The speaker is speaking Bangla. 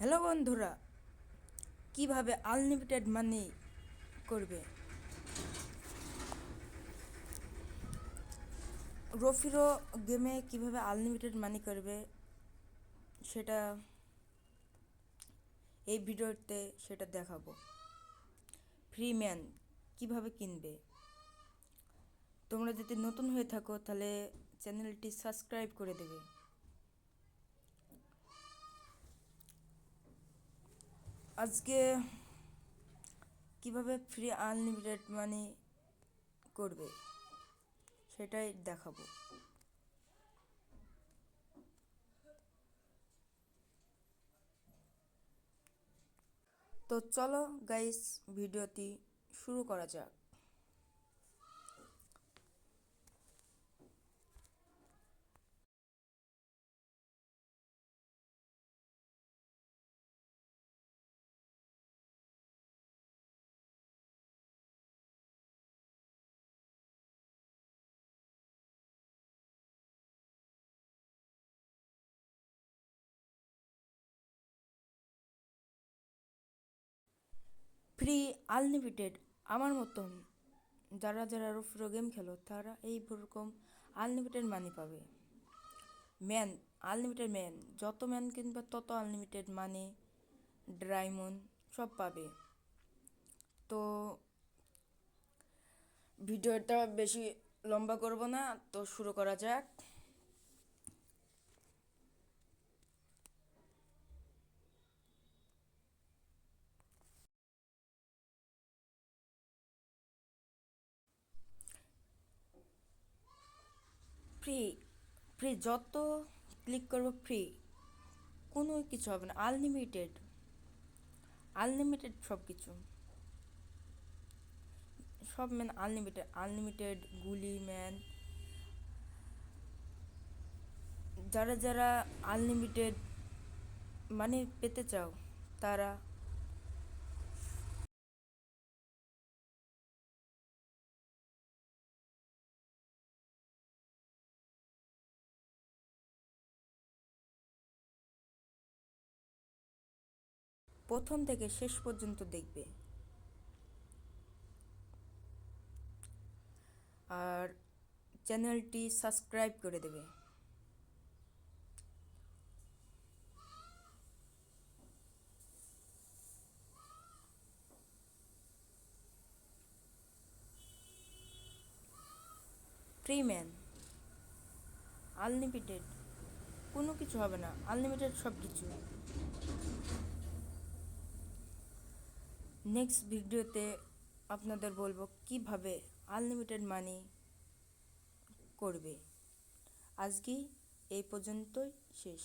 হ্যালো বন্ধুরা, কিভাবে আনলিমিটেড মানি করবে। রফিরো গেমে কিভাবে আনলিমিটেড মানি করবে সেটা এই ভিডিওতে দেখাবো। ফ্রি ম্যান কিভাবে কিনবে। তোমরা যদি নতুন হয়ে থাকো তাহলে চ্যানেলটি সাবস্ক্রাইব করে দেবে। আজকে কিভাবে ফ্রি আনলিমিটেড মানি করবে সেটাই দেখাবো। তো চলো গাইস, ভিডিওটি শুরু করা যাক। ফ্রি আনলিমিটেড আমার মতন যারা যারা রফিরো গেম খেলো তারা এইরকম আনলিমিটেড মানি পাবে। ম্যান, আনলিমিটেড ম্যান, যত ম্যান কিনবে তত আনলিমিটেড মানি, ডায়মন্ড সব পাবে। তো ভিডিওটা বেশি লম্বা করব না, তো শুরু করা যাক। ফ্রি, ফ্রি যত ক্লিক করবো ফ্রি, কোনো কিছু হবে না। আনলিমিটেড, আনলিমিটেড সব কিছু, সব ম্যান আনলিমিটেড। আনলিমিটেড গুলি ম্যান, যারা যারা আনলিমিটেড মানি পেতে চাও তারা প্রথম থেকে শেষ পর্যন্ত দেখবে। আর চ্যানেলটি সাবস্ক্রাইব করে দেবে। ফ্রি ম্যান, আনলিমিটেড, কোনো কিছু হবে না, আনলিমিটেড সব কিছু। নেক্সট ভিডিওতে আপনাদের বলবো কিভাবে আনলিমিটেড মানি করবে। আজকে এই পর্যন্তই শেষ।